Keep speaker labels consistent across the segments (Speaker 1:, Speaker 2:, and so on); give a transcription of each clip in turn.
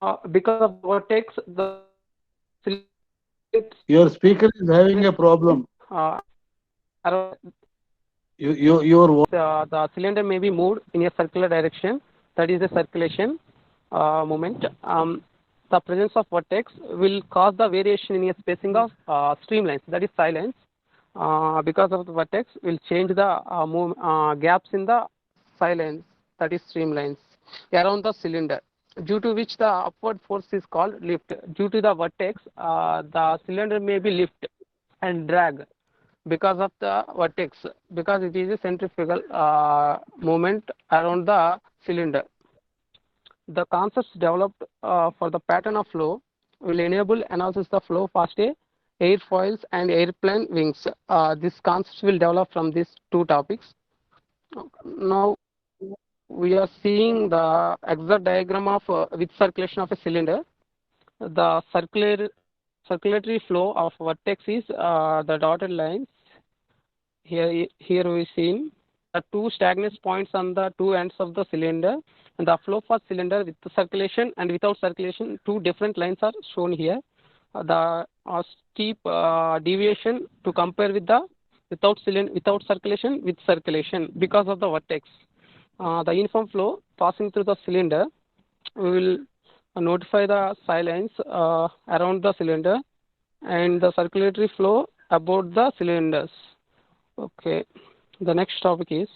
Speaker 1: because of the vortex, the cylinder rotates
Speaker 2: Your speaker is having a
Speaker 1: around
Speaker 2: problem. Your
Speaker 1: the cylinder may be moved in a circular direction. That is the circulation moment. The presence of vortex will cause the variation in a spacing of streamlines. That is silence. Because of the vortex, will change the gaps in the silence. That is streamlines around the cylinder. Due to which the upward force is called lift. Due to the vortex, the cylinder may be lift and drag because of the vortex, because it is a centrifugal movement around the cylinder. The concepts developed for the pattern of flow will enable analysis of flow past airfoils and airplane wings. This concept will develop from these two topics. Now we are seeing the exact diagram of with circulation of a cylinder. The circulatory flow of vortex is the dotted lines. Here we see the two stagnant points on the two ends of the cylinder, and the flow for cylinder with the circulation and without circulation. Two different lines are shown here. The steep deviation to compare with the without circulation with circulation because of the vortex. The uniform flow passing through the cylinder, we will notify the silence around the cylinder and the circulatory flow about the cylinders. Okay, the next topic is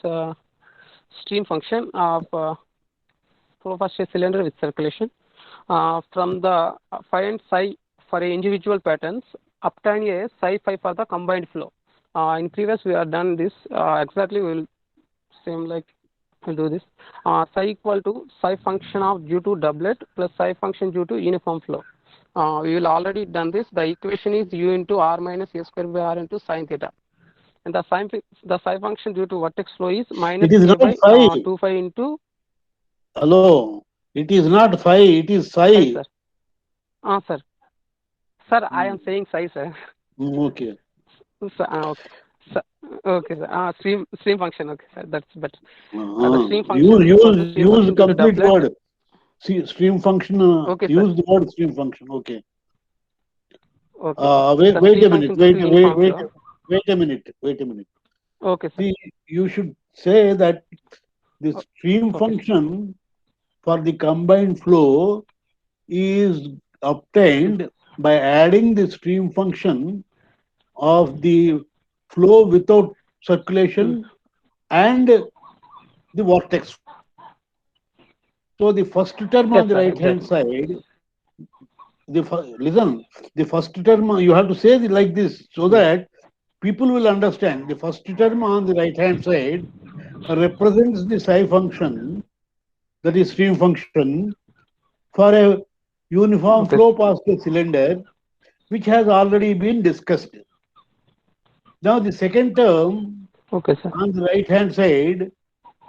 Speaker 1: stream function of flow past a cylinder with circulation. From the phi and psi for individual patterns, obtain a psi phi for the combined flow. In previous we have done this exactly. We will same like we'll do this. Psi equal to psi function of due to doublet plus psi function due to uniform flow. We will already done this. The equation is u into r minus a square by r into sine theta. And the psi function due to vortex flow is minus
Speaker 2: it is
Speaker 1: k
Speaker 2: not
Speaker 1: by
Speaker 2: phi.
Speaker 1: 2 phi into.
Speaker 2: Hello. It is not phi. It is
Speaker 1: Psi,
Speaker 2: psi.
Speaker 1: sir. Sir. Sir, I am
Speaker 2: Mm,
Speaker 1: saying psi, sir.
Speaker 2: okay.
Speaker 1: Sir, okay. Sir, okay, sir. Stream function. Okay, sir. That's better. The
Speaker 2: Uh-huh.
Speaker 1: stream function
Speaker 2: Use
Speaker 1: equal to
Speaker 2: use
Speaker 1: stream
Speaker 2: use
Speaker 1: function due to
Speaker 2: complete
Speaker 1: doublet.
Speaker 2: word. See, stream function.
Speaker 1: Okay, sir.
Speaker 2: Use the word stream function. Okay.
Speaker 1: Okay.
Speaker 2: Wait,
Speaker 1: The
Speaker 2: wait
Speaker 1: stream
Speaker 2: a minute.
Speaker 1: function due to
Speaker 2: Wait, wait,
Speaker 1: uniform
Speaker 2: wait,
Speaker 1: flow.
Speaker 2: wait a minute. Wait a minute.
Speaker 1: Okay, sir.
Speaker 2: See, you should say that the stream
Speaker 1: Okay, sir.
Speaker 2: function for the combined flow is obtained by adding the stream function of the flow without
Speaker 1: Mm.
Speaker 2: circulation and the vortex flow. So the first term
Speaker 1: Yes,
Speaker 2: on the
Speaker 1: sir.
Speaker 2: right hand
Speaker 1: Exactly.
Speaker 2: side, listen, the first term you have to say it like this so
Speaker 1: Mm.
Speaker 2: that people will understand. The first term on the right hand side represents the psi function, that is stream function, for a uniform
Speaker 1: Okay.
Speaker 2: flow past a cylinder, which has already been discussed. Now, the second term
Speaker 1: Okay, sir.
Speaker 2: on the right hand side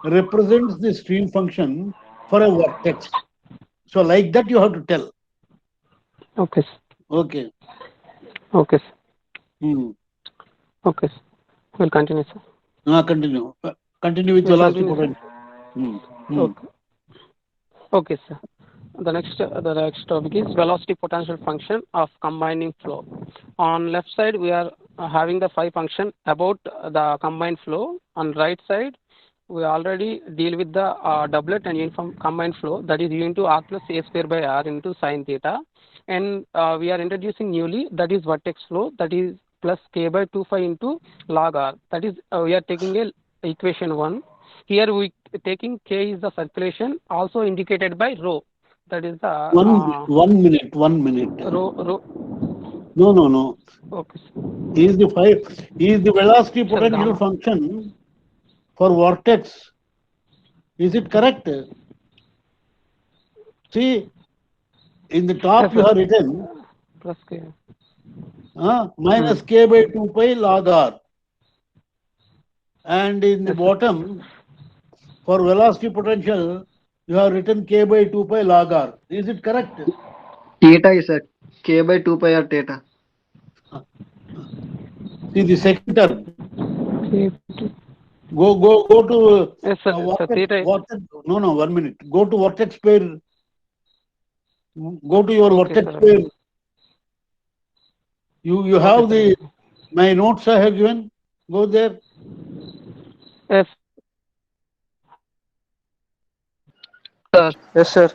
Speaker 2: represents the stream function for a vortex. So, like that, you have to tell.
Speaker 1: Okay, sir.
Speaker 2: Okay.
Speaker 1: Okay, sir.
Speaker 2: Hmm.
Speaker 1: Okay, sir. We'll continue, sir.
Speaker 2: Continue. Continue with
Speaker 1: We'll
Speaker 2: velocity
Speaker 1: continue, sir.
Speaker 2: potential. Hmm. Hmm.
Speaker 1: Okay. Okay, sir. The next topic is velocity potential function of combining flow. On left side, we are having the phi function about the combined flow. On right side, we already deal with the doublet and uniform combined flow, that is u into r plus a square by r into sine theta. And we are introducing newly, that is vortex flow, that is plus k by 2 phi into log r. That is, we are taking a equation 1. Here we taking k is the circulation, also indicated by rho. That is the
Speaker 2: One minute, 1 minute.
Speaker 1: rho.
Speaker 2: No, no, no.
Speaker 1: Okay,
Speaker 2: Is the is the velocity
Speaker 1: sir.
Speaker 2: potential
Speaker 1: Gamma.
Speaker 2: function for vortex? Is it correct? See, in the top
Speaker 1: Yes,
Speaker 2: you
Speaker 1: sir.
Speaker 2: have written
Speaker 1: Plus k. Hmm.
Speaker 2: minus k by 2 pi log r, and in the
Speaker 1: Yes, sir.
Speaker 2: bottom for velocity potential you have written k by 2 pi log r. Is it correct?
Speaker 3: Theta is at k by 2 pi or theta.
Speaker 2: See the second term.
Speaker 1: K.
Speaker 2: Go to
Speaker 1: Yes, sir. So
Speaker 2: vortex
Speaker 1: theta.
Speaker 2: vortex. No, no, 1 minute. Go to vortex pair. Go to your
Speaker 1: Okay,
Speaker 2: vortex
Speaker 1: sir.
Speaker 2: where you
Speaker 1: Okay,
Speaker 2: have
Speaker 1: sir.
Speaker 2: the my notes I have given. Go there.
Speaker 1: Yes,
Speaker 3: Sir. Yes, sir.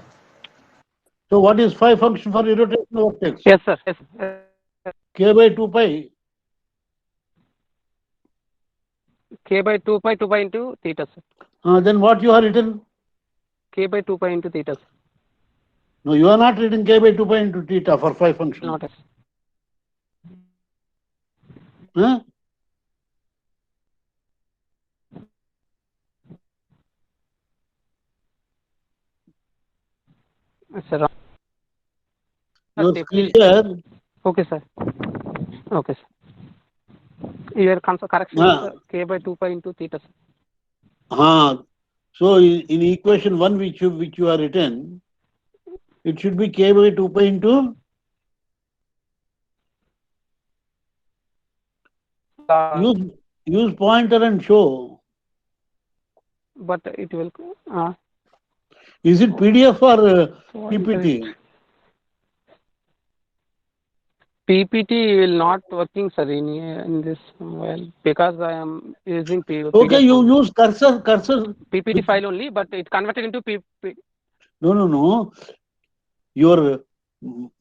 Speaker 2: So what is phi function for irrotational vortex?
Speaker 1: yes, sir. Yes, sir.
Speaker 2: K by 2 pi.
Speaker 1: K by 2 pi into theta, sir.
Speaker 2: Then what you have written?
Speaker 1: K by 2 pi into theta, sir.
Speaker 2: No, you are not written K by 2 pi into theta for phi function.
Speaker 1: Not yes.
Speaker 2: Huh?
Speaker 1: Yes, sir.
Speaker 2: Your
Speaker 1: Definitely.
Speaker 2: screen
Speaker 1: Okay, sir. Okay, sir. Your correction is K by 2 pi into theta, sir.
Speaker 2: So in equation 1 which you are written, it should be K by 2 pi into use pointer and show.
Speaker 1: But it will.
Speaker 2: Is it PDF or PPT?
Speaker 1: PPT will not working, sir, in this well because I am using PDF.
Speaker 2: Okay, you
Speaker 1: only.
Speaker 2: use cursor.
Speaker 1: PPT file only, but it converted into PPT.
Speaker 2: No. Your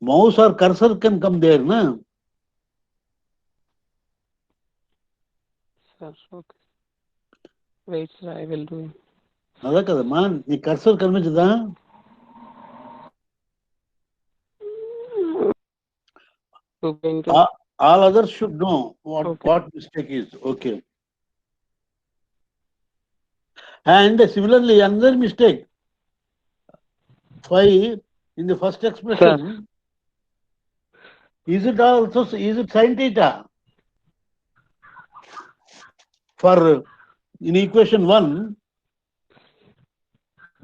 Speaker 2: mouse or cursor can come there, na?
Speaker 1: Sir, okay. Wait, sir, I will do.
Speaker 2: అదే కదమ్మా నీ cursor కనిపించదా? All others should know what mistake is. Okay. And similarly, another mistake. Phi in the first expression, sir. Is it sin theta? For in equation 1,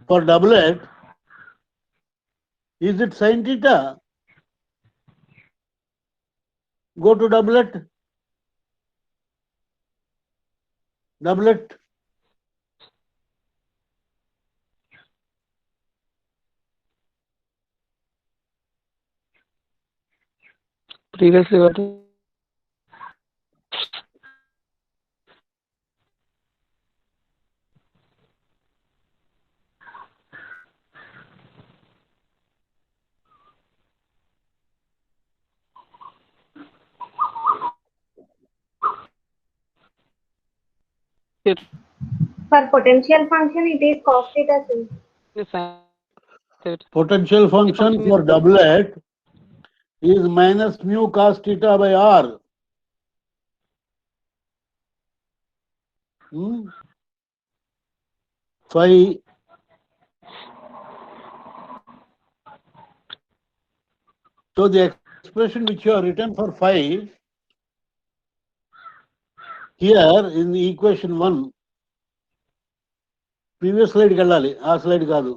Speaker 2: for doublet, is it sin theta? Go to doublet.
Speaker 1: Previously, what?
Speaker 4: For potential function, it is cos theta.
Speaker 2: Potential function for doublet is minus mu cos theta by r. Phi so the expression which you have written for phi here in the equation 1 previous slide వెళ్ళాలి ఆ slide కాదు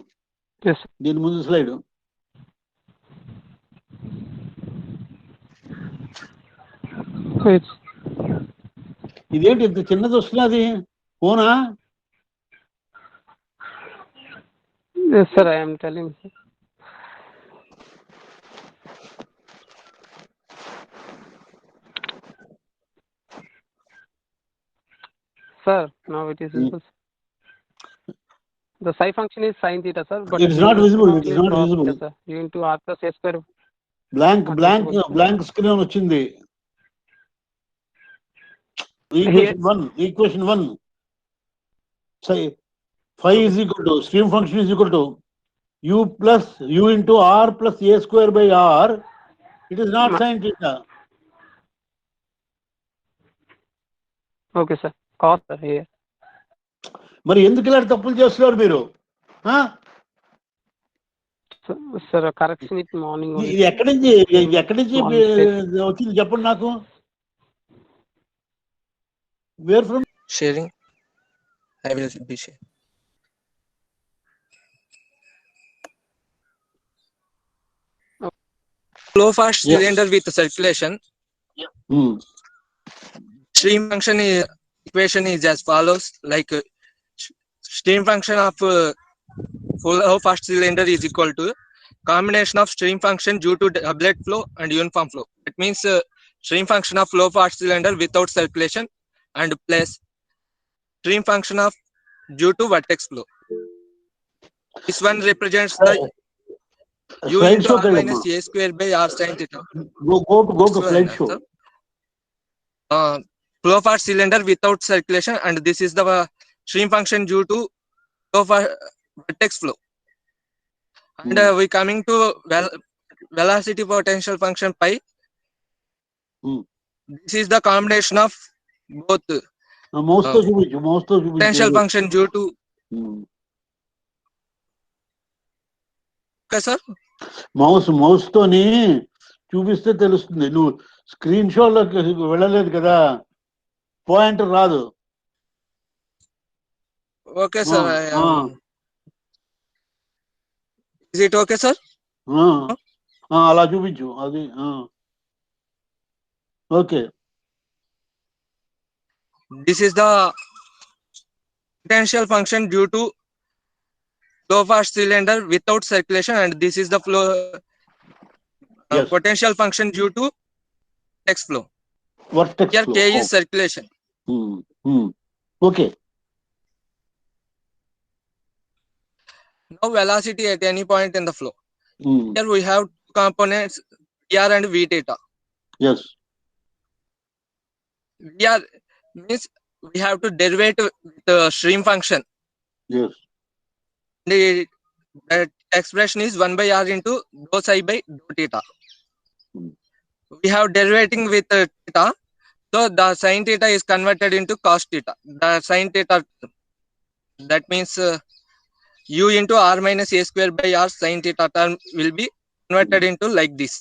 Speaker 2: దీని ముందు slide ఇదేంటి ఇంత చిన్నది వస్తున్నది ఫోనా?
Speaker 1: Yes, sir, I am telling you. Sir, now it is visible. The psi function is sin theta, sir, but
Speaker 2: it is not visible. It is not visible.
Speaker 1: Theta, sir. U into r plus a square.
Speaker 2: Blank screen వచ్చింది. Equation 1. So phi is equal to stream function is equal to u into r plus a square by r. It is not sin theta.
Speaker 1: Okay, sir. Cos, sir, here.
Speaker 2: మరి ఎందుకు ఇలా తప్పులు చేస్తున్నారు మీరు?
Speaker 1: Sir, correction it morning.
Speaker 2: ఇది ఎక్కడి నుంచి వచ్చింది చెప్పండి నాకు. Where from?
Speaker 5: Sharing. I will be sharing. Flow fast cylinder with circulation. Stream function equation is as follows: like stream function of flow fast cylinder is equal to combination of stream function due to doublet flow and uniform flow. It means stream function of flow fast cylinder without circulation and plus stream function of due to vertex flow. This one represents the u
Speaker 2: Slide
Speaker 5: into
Speaker 2: show
Speaker 5: r minus a square by r sin theta.
Speaker 2: go to slide show.
Speaker 5: Flow fast cylinder without circulation, and this is the stream function due to flow vertex flow. And we coming to velocity potential function pi. This is the combination of both potential function due to okay sir,
Speaker 2: mouse తోని చూపిస్తే తెలుస్తుంది. నువ్వు screen షాట్లోకి వెళ్ళలేదు కదా, point రాదు.
Speaker 5: okay sir. Is it okay sir?
Speaker 2: అలా చూపించు అది. Okay,
Speaker 5: this is the potential function due to flow fast cylinder without circulation, and this is the flow
Speaker 2: Yes.
Speaker 5: potential function due to vertex flow.
Speaker 2: Vertex
Speaker 5: Here k is circulation.
Speaker 2: Okay.
Speaker 5: Now velocity at any point in the flow. Here we have two components, VR and V theta.
Speaker 2: ఎస్
Speaker 5: VR means we have to derivate the stream function.
Speaker 2: ఎస్
Speaker 5: That expression is 1 by r into dou psi by dou theta. We have derivating with theta, so the sin theta is converted into cos theta. The sin theta, that means u into r minus a square by r sin theta term will be converted into like this.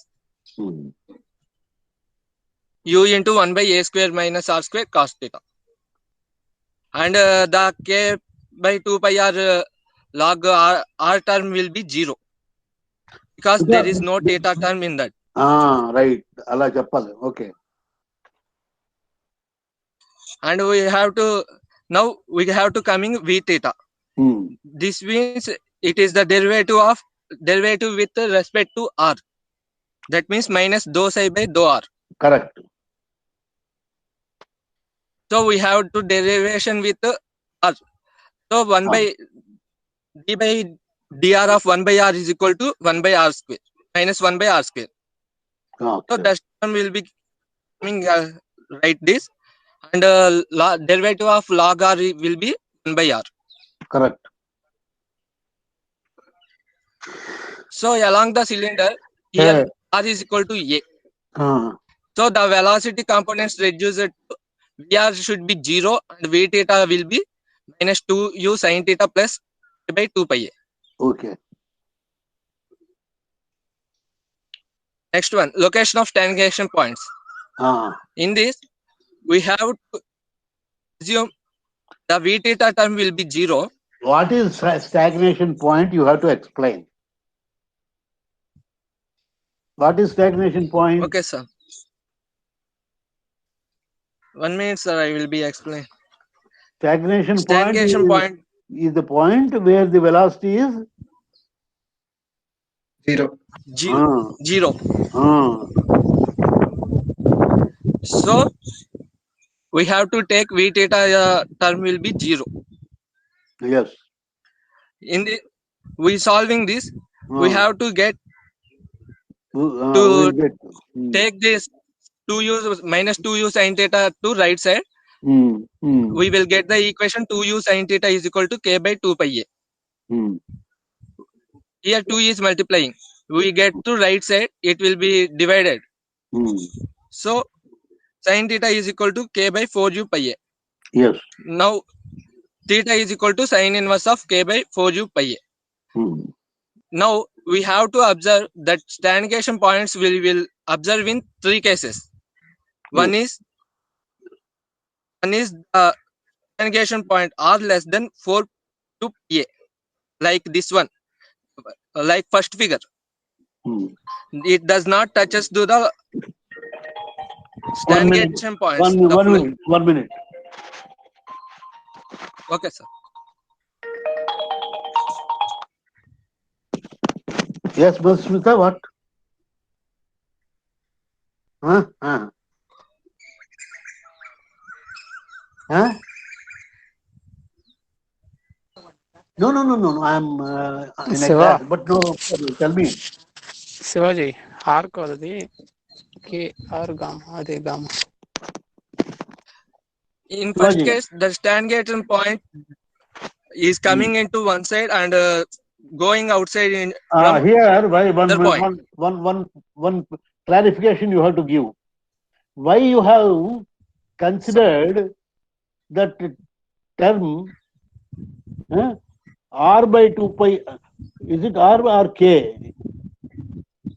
Speaker 5: U into 1 by a square minus r square cos theta. And the k by 2 pi r log r term will be 0 because there is no theta term in that.
Speaker 2: Right, అలా చెప్పాలి. Okay.
Speaker 5: And we have to coming v theta. This means it is the derivative with respect to r. That means minus dou psi by dou r.
Speaker 2: Correct.
Speaker 5: So we have to derivation with r. So 1 by d by dr of 1 by r is equal to 1 by r square minus 1 by r square. So that term will be coming write this, and derivative of log r will be 1 by r.
Speaker 2: Correct.
Speaker 5: So along the cylinder here r is equal to a. So the velocity components reduced to vr should be 0 and v theta will be minus 2u sin theta plus by 2 pi a.
Speaker 2: Okay.
Speaker 5: Next one, location of stagnation points. In this, we have to assume the v theta term will be 0.
Speaker 2: What is stagnation point? You have to explain. What is stagnation point?
Speaker 5: Okay, sir. 1 minute, sir. I will be explaining.
Speaker 2: Stagnation
Speaker 5: point
Speaker 2: is the point where the velocity is
Speaker 3: 0.
Speaker 5: 0. So we have to take v theta term will be 0.
Speaker 2: Yes.
Speaker 5: In the we solving this, we have to get take this 2u minus 2u sin theta to right side. We will get the equation 2u sin theta is equal to k by 2 pi a. Here 2 is multiplying. We get to right side, it will be divided. So sin theta is equal to k by 4u pi a.
Speaker 2: Yes.
Speaker 5: Now theta is equal to sin inverse of k by 4u pi a. Now we have to observe that stagnation points we will observe in 3 cases. One is the stagnation point r less than 4 to a, like this one, like first figure. It does not touch us to the stagnation points.
Speaker 2: One minute.
Speaker 5: Okay, sir.
Speaker 2: Yes, Smita, what? Huh? Huh? Huh? No. I'm in a
Speaker 6: Shiva.
Speaker 2: class, but no. Tell me.
Speaker 6: Shivaji R కాదు అది కే are గామ అదే గామ.
Speaker 5: In first
Speaker 2: Shivaji.
Speaker 5: case, the tangent point is coming into one side and going outside in from
Speaker 2: Here, why
Speaker 5: other point.
Speaker 2: one clarification you have to give. Why you have considered that term r by 2 pi? Is it r or k?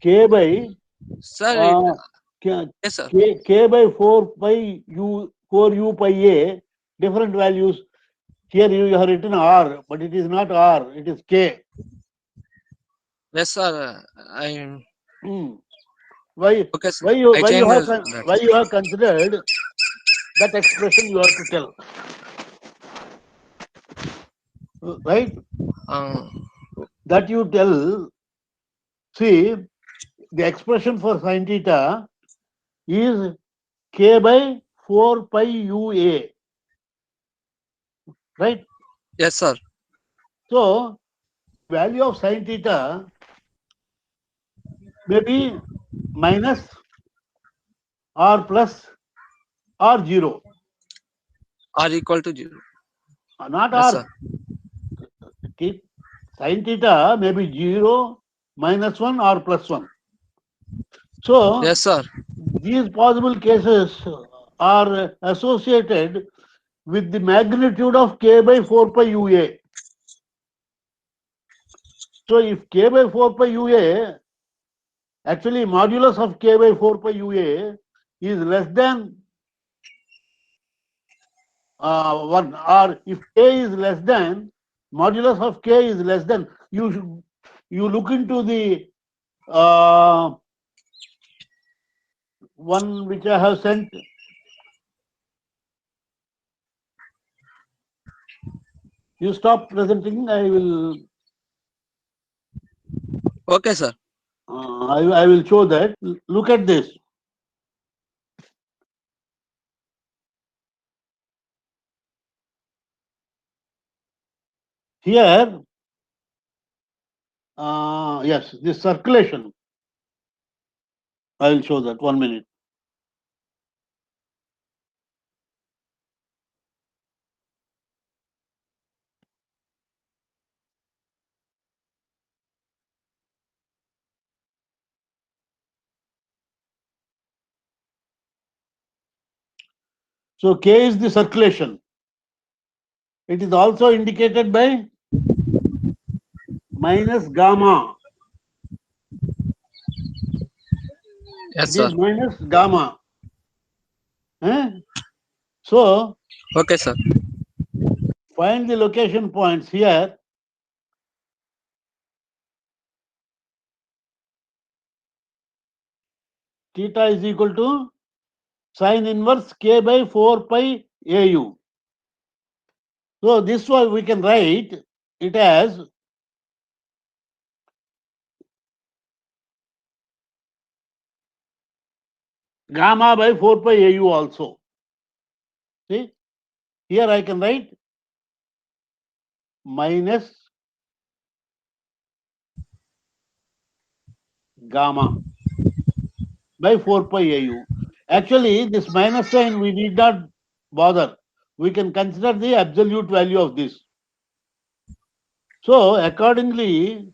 Speaker 2: K by
Speaker 5: Sir,
Speaker 2: k,
Speaker 5: yes, sir.
Speaker 2: k by 4 pi u 4u pi a, different values. Here you have written r, but it is not r, it is k.
Speaker 5: Yes, sir.
Speaker 2: Why
Speaker 5: Okay, sir.
Speaker 2: why you
Speaker 5: I
Speaker 2: why you
Speaker 5: change
Speaker 2: have
Speaker 5: that.
Speaker 2: why you have considered that expression you have to tell, right? That you tell. See, the expression for sin theta is k by 4 pi ua, right?
Speaker 5: Yes, sir.
Speaker 2: So value of sin theta may be minus or plus or 0.
Speaker 5: R equal to 0.
Speaker 2: Not
Speaker 5: Yes,
Speaker 2: r.
Speaker 5: sir.
Speaker 2: Sin theta may be 0, minus 1 or plus 1. So
Speaker 5: Yes, sir.
Speaker 2: these possible cases are associated with the magnitude of k by 4 pi ua. So if k by 4 pi ua, actually modulus of k by 4 pi ua is less than 1, or if k is less than, modulus of k is less than, you look into the one which I have sent. You stop presenting, I will
Speaker 5: Okay, sir.
Speaker 2: I will show that. Look at this. Here, yes, this circulation. I will show that. 1 minute. So K is the circulation. It is also indicated by minus gamma.
Speaker 5: Yes,
Speaker 2: It
Speaker 5: sir.
Speaker 2: is minus gamma. So
Speaker 5: Okay, sir.
Speaker 2: find the location points here. Theta is equal to sin inverse k by 4 pi au. So this one we can write it as gamma by 4 pi au also. See, here I can write minus gamma by 4 pi au. Actually, this minus sign we need not bother. We can consider the absolute value of this. So accordingly,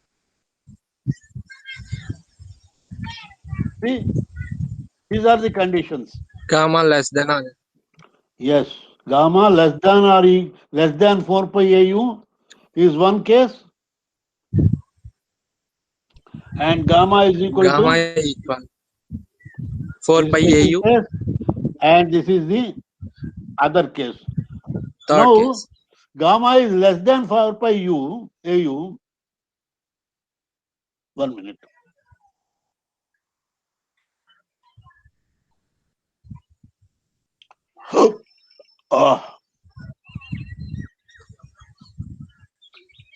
Speaker 2: see, these are the conditions.
Speaker 5: Gamma less than or
Speaker 2: Yes, gamma less than or less than 4 pi au is one case, and gamma is equal
Speaker 5: gamma
Speaker 2: to
Speaker 5: equal 4 pi
Speaker 2: second
Speaker 5: au.
Speaker 2: case, and this is the other case.
Speaker 5: Third
Speaker 2: Now
Speaker 5: case.
Speaker 2: gamma is less than 4 pi au. 1 minute.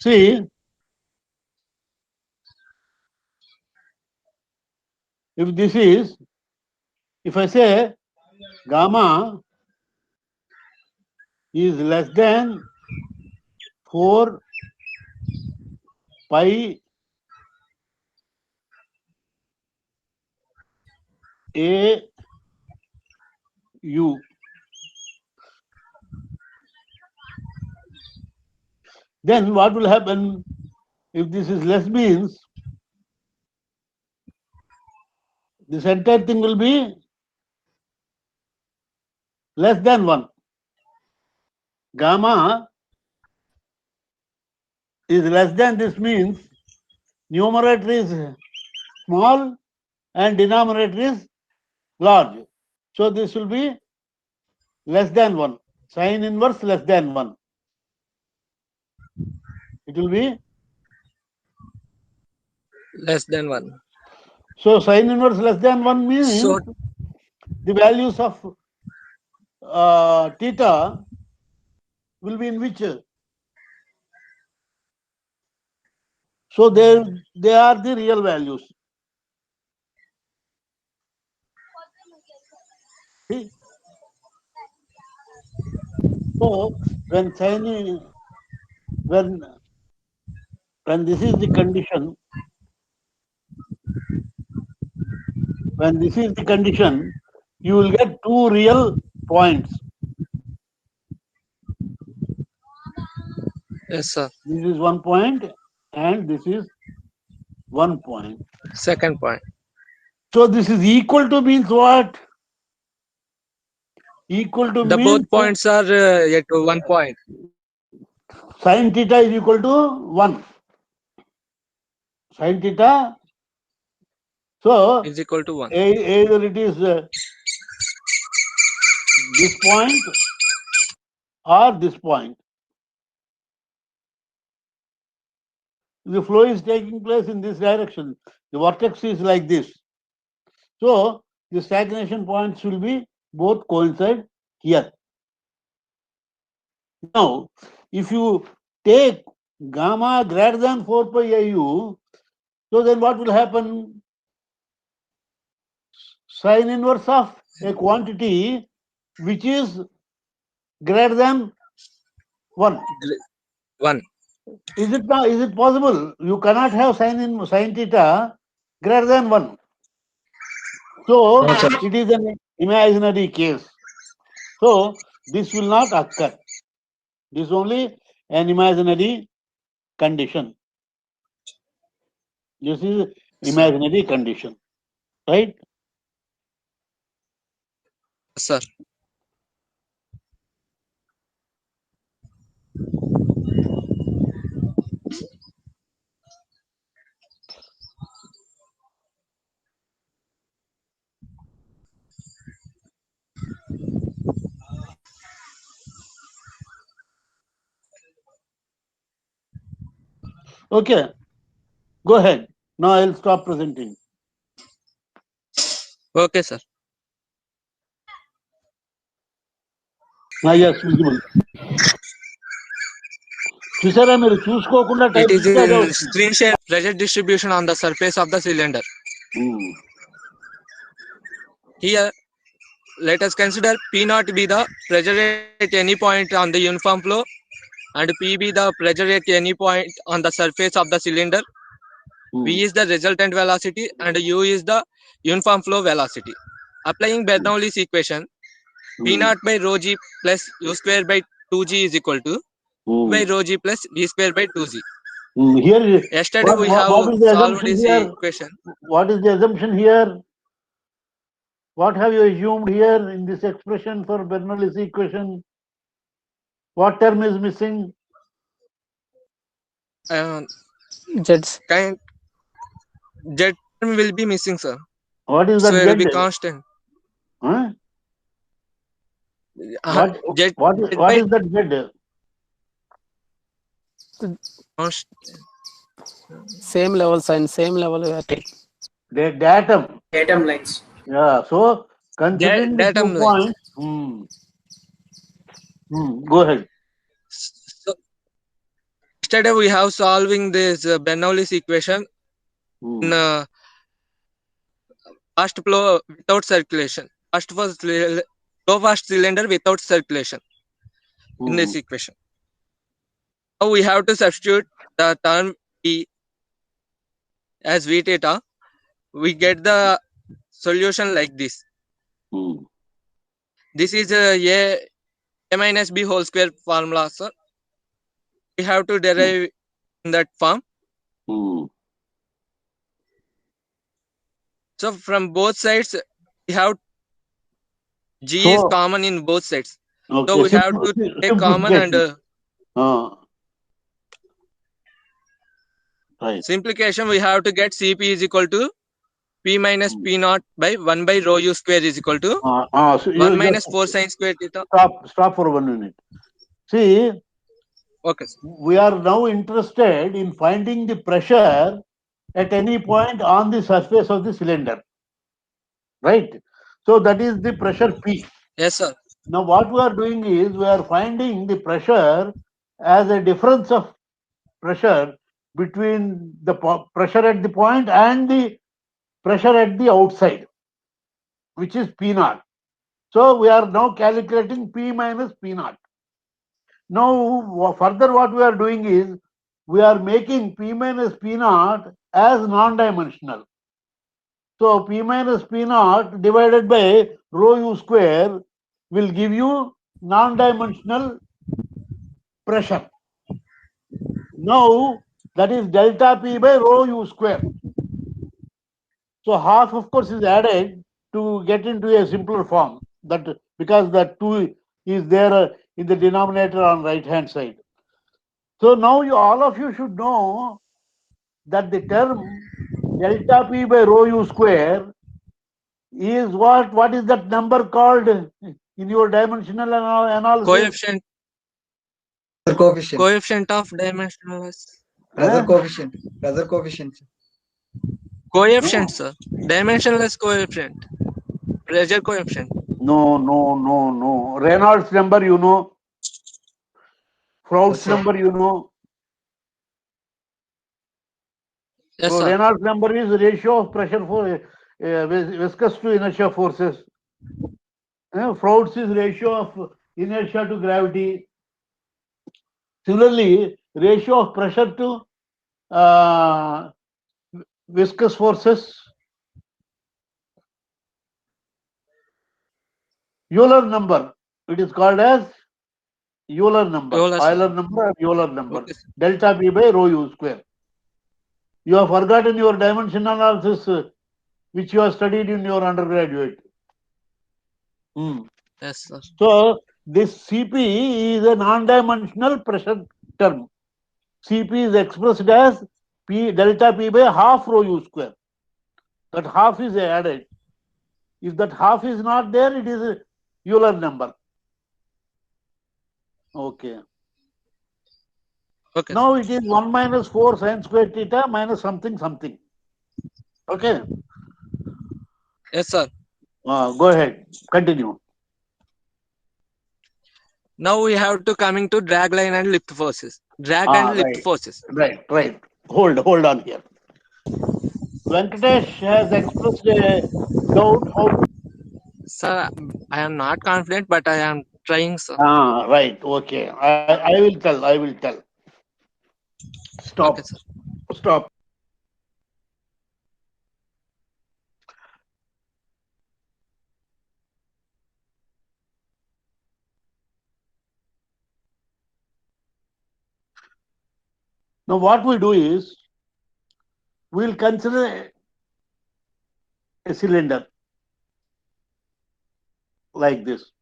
Speaker 2: See, if I say gamma is less than 4 pi a u, then what will happen? If this is less, means this entire thing will be less than 1. Gamma is less than this, means numerator is small and denominator is large. So this will be less than 1. Sin inverse less than 1. It will be
Speaker 5: less than 1.
Speaker 2: so sin inverse less than 1 means
Speaker 5: So
Speaker 2: the values of theta will be in which? So they are the real values. See? So when when this is the condition, you will get two real points.
Speaker 5: yes, sir.
Speaker 2: This is 1 point and this is 1 point.
Speaker 5: Second point.
Speaker 2: So this is equal to means what? Equal to
Speaker 5: The
Speaker 2: means
Speaker 5: both points are at 1 point.
Speaker 2: sin theta is equal to 1. Sin theta. So
Speaker 5: Is equal to 1.
Speaker 2: either it is this point or this point. The flow is taking place in this direction. The vortex is like this. So the stagnation points will be both coincide here. Now, if you take gamma greater than 4 pi IU, so then what will happen? Sin inverse of a quantity which is greater than 1.
Speaker 5: 1.
Speaker 2: Is it possible? You cannot have sin theta greater than 1. So
Speaker 5: No, sir.
Speaker 2: it is an imaginary case. So this will not occur. This is only an imaginary condition. This is imaginary condition, right?
Speaker 5: Sir.
Speaker 2: Okay. Go ahead. Now I'll stop presenting.
Speaker 5: Okay, sir.
Speaker 2: Yes, visible. చూసారా మీరు చూసుకోకుండా
Speaker 5: It
Speaker 2: type
Speaker 5: is
Speaker 2: చేస్తే అదే
Speaker 5: in
Speaker 2: వస్తుంది.
Speaker 5: screen share pressure distribution on the surface of the cylinder. Here, let us consider P naught be the pressure at any point on the uniform flow and P be the pressure at any point on the surface of the cylinder. V is the resultant velocity and U is the uniform flow velocity. Applying Bernoulli's equation, P naught by rho g plus U square by 2g is equal to by rho g plus V square by 2g.
Speaker 2: Here,
Speaker 5: Yesterday we have
Speaker 2: what is the
Speaker 5: solved
Speaker 2: assumption
Speaker 5: this
Speaker 2: here?
Speaker 5: equation.
Speaker 2: What is the assumption here? What have you assumed here in this expression for Bernoulli's equation? What term is missing?
Speaker 6: Jets.
Speaker 5: Z term will be missing, sir.
Speaker 2: What is
Speaker 5: So
Speaker 2: that
Speaker 5: it will
Speaker 2: Z?
Speaker 5: be constant.
Speaker 2: Huh?
Speaker 5: Z
Speaker 2: What
Speaker 5: by
Speaker 2: is that Z?
Speaker 5: constant.
Speaker 6: Same level sign, same level we are taking.
Speaker 2: The datum.
Speaker 7: Datum lines.
Speaker 2: Yeah. So considering the 2
Speaker 5: Datum lines.
Speaker 2: points. Go ahead.
Speaker 5: So yesterday we have solving this Bernoulli's equation in fast flow without circulation. Flow fast cylinder without circulation in this equation. Now we have to substitute the term P as V theta. We get the solution like this. This is a minus B whole square formula, sir. We have to derive in that form. So from both sides, we have G is common in both sides.
Speaker 2: Okay.
Speaker 5: So we have to take common and
Speaker 2: right.
Speaker 5: simplification. We have to get Cp is equal to P minus P naught by 1 by rho U square is equal to
Speaker 2: So
Speaker 5: 1 minus 4 sine square theta.
Speaker 2: Stop for 1 minute. See,
Speaker 5: Okay, sir.
Speaker 2: we are now interested in finding the pressure at any point on the surface of the cylinder, right? So that is the pressure P.
Speaker 5: Yes, sir.
Speaker 2: Now what we are doing is we are finding the pressure as a difference of pressure between the pressure at the point and the pressure at the outside, which is P naught. So we are now calculating P minus P naught. Now further what we are doing is we are making P minus P naught as non-dimensional. So P minus P naught divided by rho U square will give you non-dimensional pressure. Now that is delta P by rho U square. So half of course is added to get into a simpler form, that because that 2 is there in the denominator on right hand side. So now all of you should know that the term delta P by rho U square is what is that number called in your dimensional analysis?
Speaker 5: Coefficient.
Speaker 3: Coefficient.
Speaker 5: Coefficient of dimensionless.
Speaker 3: Pressure coefficient. Pressure coefficient.
Speaker 5: Coefficient, sir. Dimensionless coefficient. Pressure coefficient.
Speaker 2: No. Reynolds number you know. Froude's number you know.
Speaker 5: Yes,
Speaker 2: So
Speaker 5: sir.
Speaker 2: Reynolds number is the ratio of pressure for viscous to inertia forces. Froude's is ratio of inertia to gravity. Similarly, ratio of pressure to viscous forces. Euler number. It is called as Euler number. Euler number, Euler number.
Speaker 5: Okay.
Speaker 2: Delta P by rho U square. You have forgotten your dimension analysis, which you have studied in your undergraduate.
Speaker 5: Yes, sir.
Speaker 2: So this Cp is a non-dimensional pressure term. Cp is expressed as P delta P by half rho U square. That half is added. If that half is not there, it is a Euler number. Okay.
Speaker 5: Okay.
Speaker 2: Now it is 1 minus 4 sine square theta minus something. Okay.
Speaker 5: Yes, sir.
Speaker 2: Go ahead. Continue.
Speaker 5: Now we have to coming to drag line and lift forces. Drag and lift forces.
Speaker 2: Right. Hold on here. Venkatesh has expressed a doubt how.
Speaker 5: Sir, I am not confident, but I am trying, sir.
Speaker 2: Right. Okay. I will tell. Stop.
Speaker 5: Okay, sir.
Speaker 2: Stop. Now what we do is we'll consider a cylinder like this.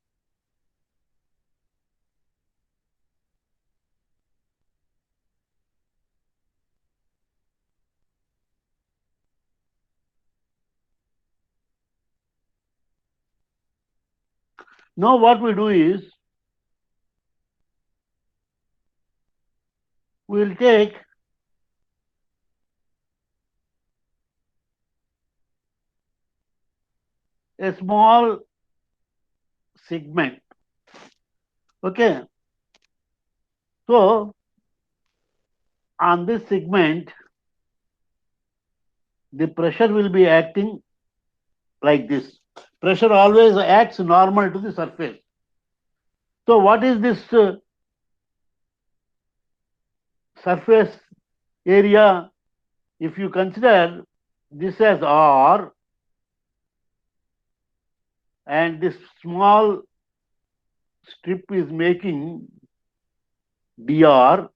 Speaker 2: Now what we do is we'll take a small segment. Okay. So on this segment, the pressure will be acting like this. Pressure always acts normal to the surface. So what is this surface area? If you consider this as R and this small strip is making dr,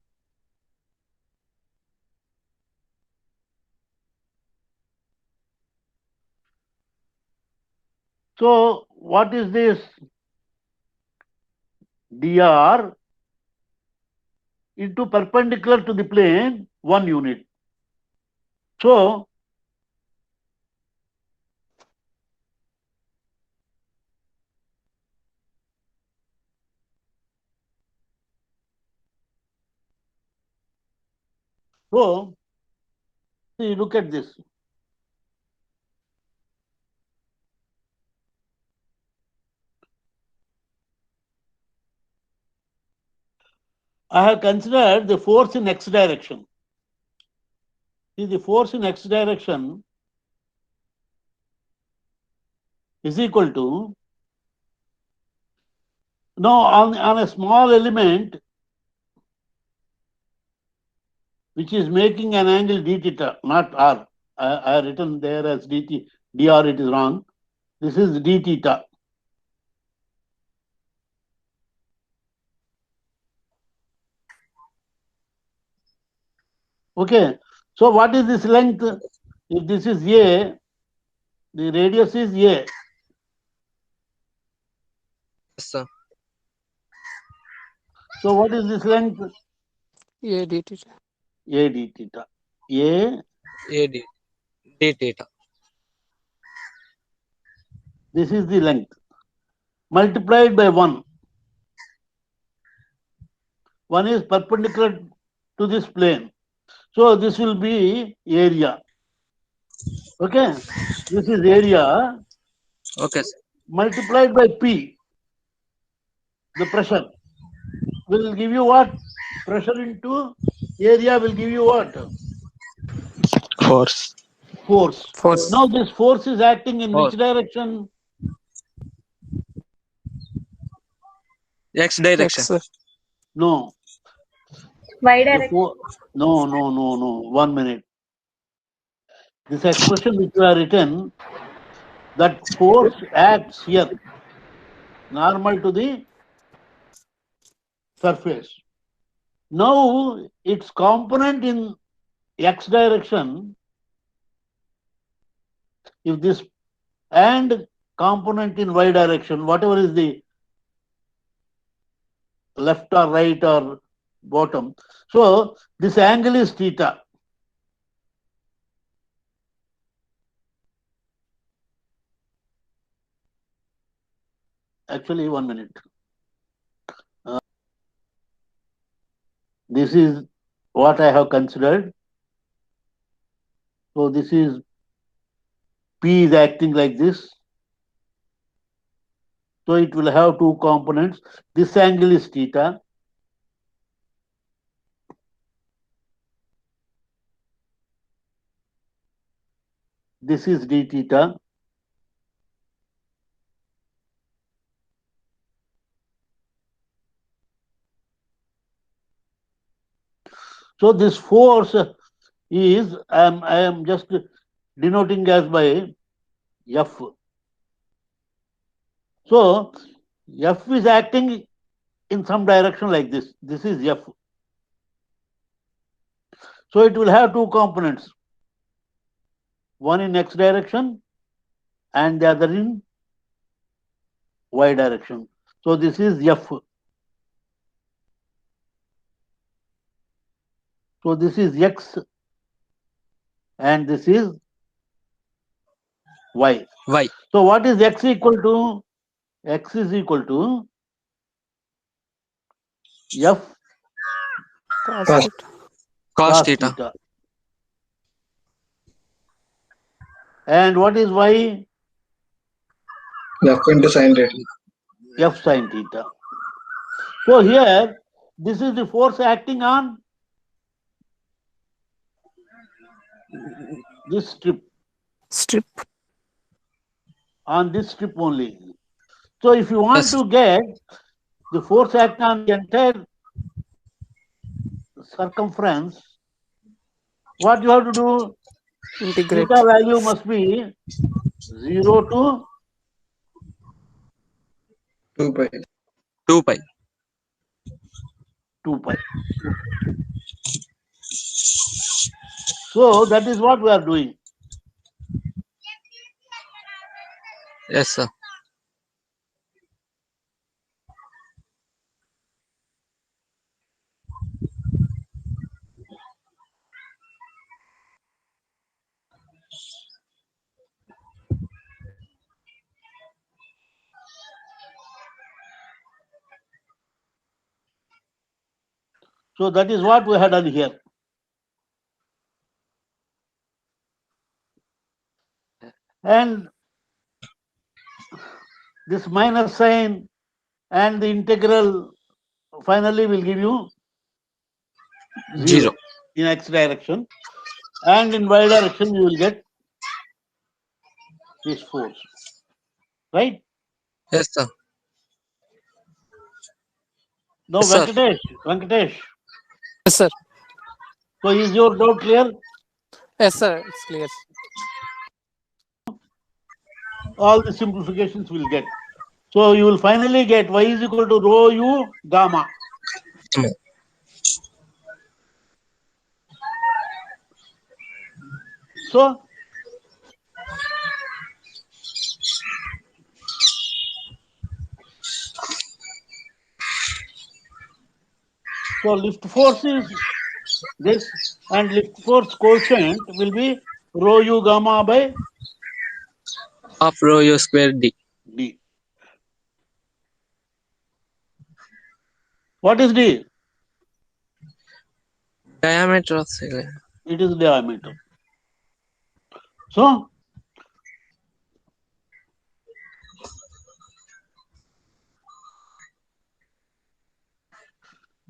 Speaker 2: so what is this dr into perpendicular to the plane 1 unit. So see, look at this. I have considered the force in x direction. See, the force in x direction is equal to, now on a small element which is making an angle d theta, not r. I have written there as dr, it is wrong. This is d theta. Okay, so what is this length? If this is a, the radius is a.
Speaker 5: Yes, sir.
Speaker 2: So what is this length?
Speaker 6: A d theta.
Speaker 2: A d theta. A,
Speaker 5: AD d theta.
Speaker 2: this is the length, multiplied by 1. 1 is perpendicular to this plane. So this will be area. Okay, this is area
Speaker 5: Okay, sir.
Speaker 2: multiplied by P. The pressure will give you what? Pressure into area will give you what?
Speaker 7: Force.
Speaker 2: Force.
Speaker 6: Force.
Speaker 2: Now this force is acting in
Speaker 5: Force.
Speaker 2: which direction?
Speaker 5: X direction.
Speaker 6: X.
Speaker 2: No.
Speaker 4: Y
Speaker 2: The
Speaker 4: direction.
Speaker 2: no. 1 minute. This expression which you have written, that force acts here, normal to the surface. Now its component in x direction, if this, and component in y direction, whatever is the left or right or bottom. So this angle is theta. Actually, 1 minute. This is what I have considered. So this is P is acting like this. So it will have two components. This angle is theta. This is d theta. So this force is, I am just denoting as by F. So F is acting in some direction like this. This is F. So it will have two components. One in x direction and the other in y direction. So this is F. So this is x and this is y.
Speaker 5: Y.
Speaker 2: So what is x equal to? X is equal to F
Speaker 6: Cos
Speaker 7: Cos.
Speaker 6: theta.
Speaker 5: Cos theta.
Speaker 2: And what is y?
Speaker 7: F into sin theta.
Speaker 2: F sin theta. So here, this is the force acting on this strip.
Speaker 6: Strip.
Speaker 2: on this strip only. So if you want
Speaker 5: Yes.
Speaker 2: to get the force acting on the entire circumference, what you have to do?
Speaker 6: Integrate.
Speaker 2: Theta value must be 0 to
Speaker 7: 2 pi.
Speaker 5: 2 pi.
Speaker 2: 2 pi. So that is what we are doing.
Speaker 5: Yes, sir.
Speaker 2: So that is what we had done here. And this minus sign and the integral finally will give you 0
Speaker 5: 0.
Speaker 2: in x direction, and in y direction you will get this force, right?
Speaker 5: Yes, sir.
Speaker 2: Now
Speaker 5: Yes, sir.
Speaker 2: Venkatesh,
Speaker 6: Yes, sir.
Speaker 2: so is your doubt clear?
Speaker 6: Yes, sir. It's clear.
Speaker 2: All the simplifications will get. So you will finally get y is equal to rho u gamma. So lift force is this, and lift force quotient will be rho u gamma by
Speaker 5: Half rho u square d.
Speaker 2: d. What is d?
Speaker 5: Diameter of cylinder.
Speaker 2: It is diameter.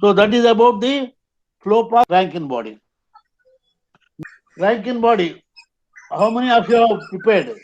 Speaker 2: So that is about the flow path Rankine body. Rankine body, how many of you have prepared?